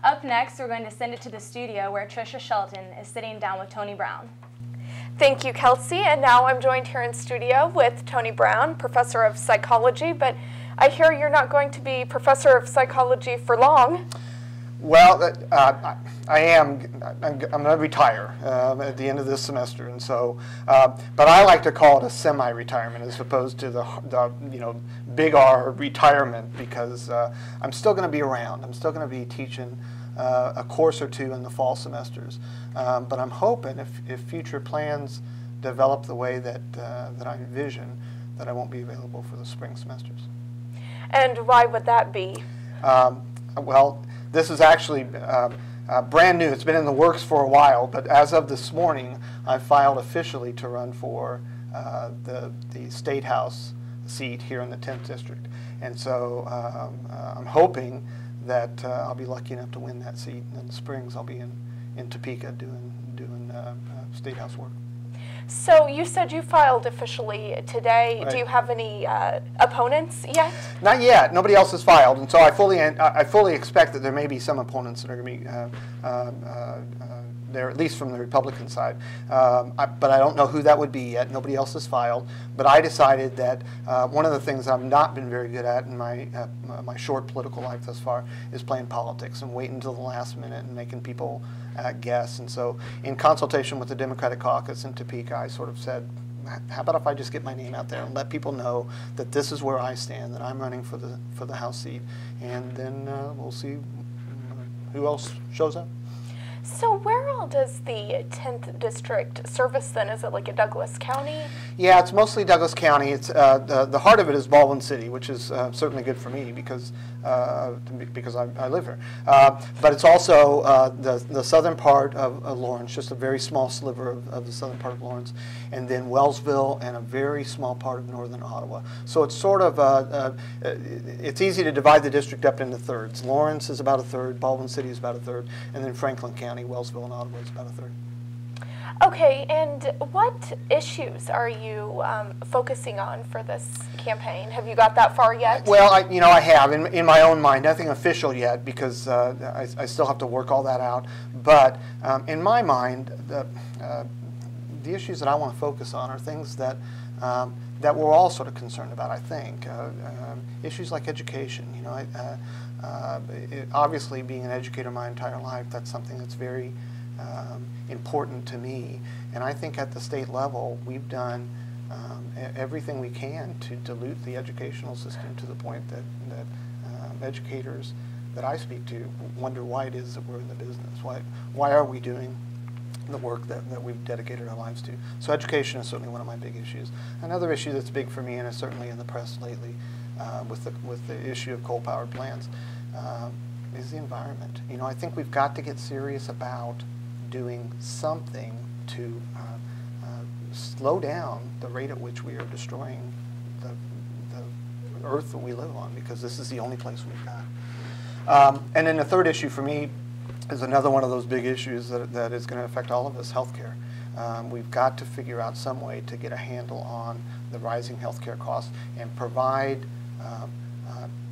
Up next, we're going to send it to the studio where Tricia Shelton is sitting down with Tony Brown. Thank you, Kelsey. And now I'm joined here in studio with Tony Brown, professor of psychology, but I hear you're not going to be professor of psychology for long. Well, I am. I'm going to retire at the end of this semester, and so. But I like to call it a semi-retirement as opposed to the big R retirement, because I'm still going to be around. I'm still going to be teaching a course or two in the fall semesters. But I'm hoping if future plans develop the way that I envision, that I won't be available for the spring semesters. And why would that be? Well, this is actually brand new. It's been in the works for a while, but as of this morning, I filed officially to run for the State House seat here in the 10th District. And so I'm hoping that I'll be lucky enough to win that seat. And in the springs, I'll be in Topeka doing State House work. So you said you filed officially today. Right. Do you have any opponents yet? Not yet. Nobody else has filed, and so I fully expect that there may be some opponents that are going to be there, at least from the Republican side. But I don't know who that would be yet. Nobody else has filed. But I decided that one of the things I've not been very good at in my short political life thus far is playing politics and waiting until the last minute and making people guess. And so, in consultation with the Democratic caucus in Topeka, I sort of said, how about if I just get my name out there and let people know that this is where I stand, that I'm running for the House seat, and then we'll see who else shows up. So where all does the 10th District service then? Is it like a Douglas County? Yeah, it's mostly Douglas County. It's the heart of it is Baldwin City, which is certainly good for me because I live here. But it's also the southern part of Lawrence, just a very small sliver of the southern part of Lawrence, and then Wellsville and a very small part of northern Ottawa. So it's sort of it's easy to divide the district up into thirds. Lawrence is about a third, Baldwin City is about a third, and then Franklin County, Wellsville, and Ottawa is about a third. Okay, and what issues are you focusing on for this campaign? Have you got that far yet? Well, I have in my own mind. Nothing official yet because I still have to work all that out. But in my mind, the issues that I want to focus on are things that that we're all sort of concerned about. I think issues like education. Obviously, being an educator my entire life, that's something that's very important to me, and I think at the state level we've done everything we can to dilute the educational system to the point that educators that I speak to wonder why it is that we're in the business. Why are we doing the work that we've dedicated our lives to? So education is certainly one of my big issues. Another issue that's big for me, and is certainly in the press lately, with the issue of coal-powered plants, is the environment. I think we've got to get serious about doing something to slow down the rate at which we are destroying the earth that we live on, because this is the only place we've got. And then the third issue for me is another one of those big issues that is going to affect all of us, healthcare. We've got to figure out some way to get a handle on the rising healthcare costs and provide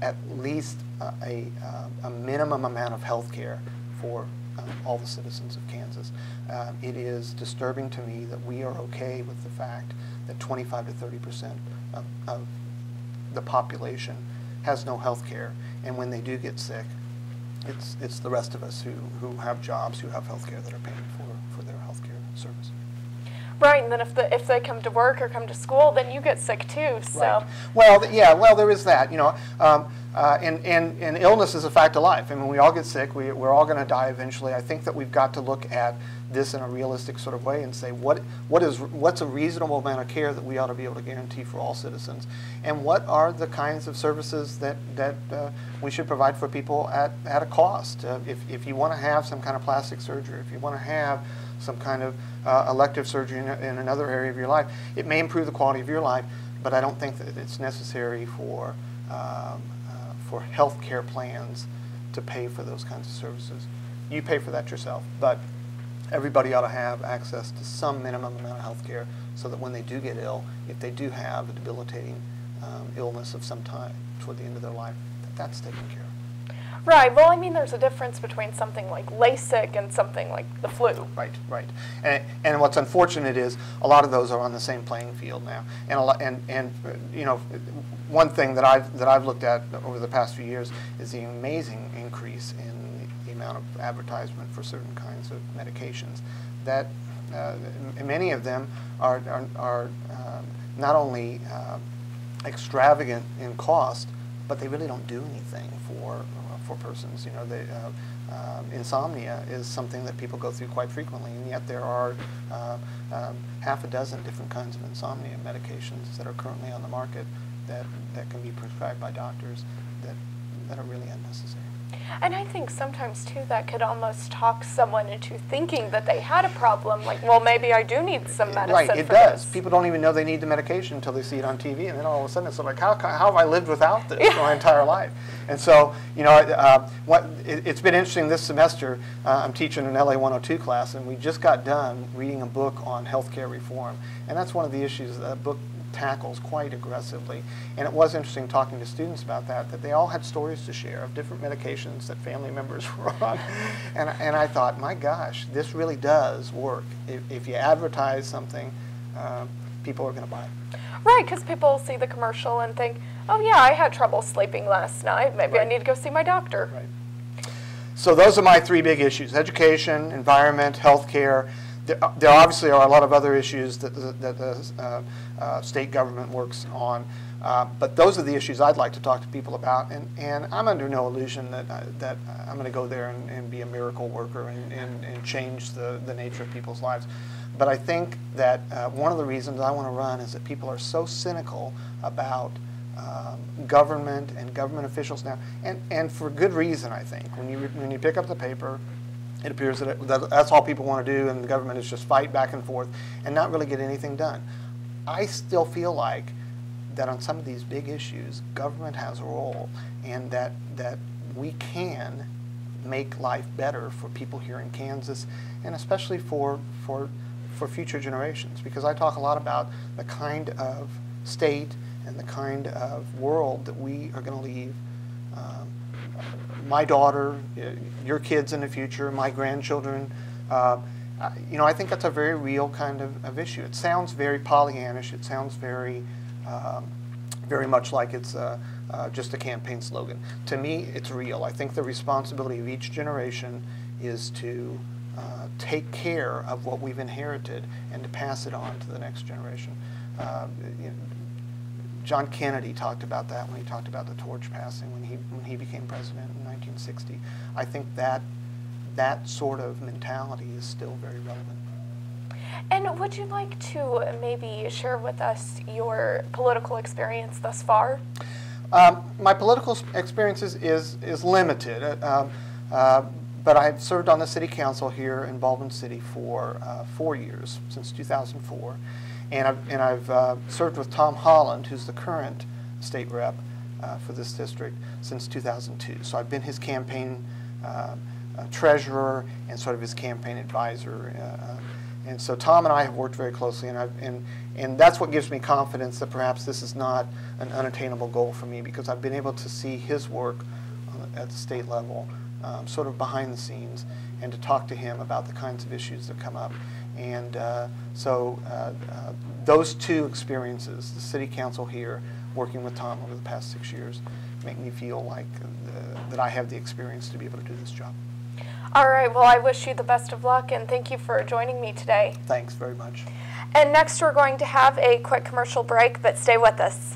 at least a minimum amount of healthcare for all the citizens of Kansas. It is disturbing to me that we are okay with the fact that 25 to 30% of the population has no health care, and when they do get sick, it's the rest of us who have jobs, who have health care, that are paying for their health care service. Right, and then if they come to work or come to school, then you get sick too. So. Right. Well, yeah. Well, there is that. And illness is a fact of life. I mean, we all get sick. We're all going to die eventually. I think that we've got to look at this in a realistic sort of way and say what's a reasonable amount of care that we ought to be able to guarantee for all citizens, and what are the kinds of services that we should provide for people at a cost. If you want to have some kind of plastic surgery, if you want to have some kind of elective surgery in another area of your life, it may improve the quality of your life, but I don't think that it's necessary for health care plans to pay for those kinds of services. You pay for that yourself, but everybody ought to have access to some minimum amount of health care so that when they do get ill, if they do have a debilitating illness of some time toward the end of their life, that's taken care of. Right. Well, I mean, there's a difference between something like LASIK and something like the flu. Right, right. And what's unfortunate is a lot of those are on the same playing field now. And you know, one thing that I've looked at over the past few years is the amazing increase in the amount of advertisement for certain kinds of medications. That many of them are not only extravagant in cost, but they really don't do anything for persons. You know, insomnia is something that people go through quite frequently, and yet there are half a dozen different kinds of insomnia medications that are currently on the market that can be prescribed by doctors that are really unnecessary. And I think sometimes, too, that could almost talk someone into thinking that they had a problem, like, well, maybe I do need some medicine Right, it for does. this. People don't even know they need the medication until they see it on TV, and then all of a sudden it's like, how have I lived without this for my entire life? And so, you know, it's been interesting this semester. I'm teaching an LA 102 class, and we just got done reading a book on healthcare reform, and that's one of the issues that book tackles quite aggressively. And it was interesting talking to students about that they all had stories to share of different medications that family members were on. And I thought, my gosh, this really does work. If you advertise something, people are going to buy it. Right, because people see the commercial and think, oh yeah, I had trouble sleeping last night. Maybe I need to go see my doctor. Right. So those are my three big issues: education, environment, healthcare. There obviously are a lot of other issues that the state government works on, but those are the issues I'd like to talk to people about. And I'm under no illusion that I'm going to go there and be a miracle worker and change the nature of people's lives. But I think that one of the reasons I want to run is that people are so cynical about government and government officials now, and for good reason, I think. When you pick up the paper, it appears that that's all people want to do, and the government is just fight back and forth and not really get anything done. I still feel like that on some of these big issues, government has a role, and that we can make life better for people here in Kansas, and especially for future generations. Because I talk a lot about the kind of state and the kind of world that we are going to leave my daughter, your kids in the future, my grandchildren. You know, I think that's a very real kind of issue. It sounds very Pollyannish. It sounds very much like it's just a campaign slogan. To me, it's real. I think the responsibility of each generation is to take care of what we've inherited and to pass it on to the next generation. You know, John Kennedy talked about that when he talked about the torch passing when he became president in 1960. I think that sort of mentality is still very relevant. And would you like to maybe share with us your political experience thus far? My political experience is limited, but I've served on the city council here in Baldwin City for 4 years, since 2004. And I've served with Tom Holland, who's the current state rep for this district, since 2002. So I've been his campaign treasurer and sort of his campaign advisor. And so Tom and I have worked very closely, and that's what gives me confidence that perhaps this is not an unattainable goal for me, because I've been able to see his work at the state level, sort of behind the scenes, and to talk to him about the kinds of issues that come up. And so those two experiences, the city council here, working with Tom over the past 6 years, make me feel like that I have the experience to be able to do this job. All right, well, I wish you the best of luck, and thank you for joining me today. Thanks very much. And next we're going to have a quick commercial break, but stay with us.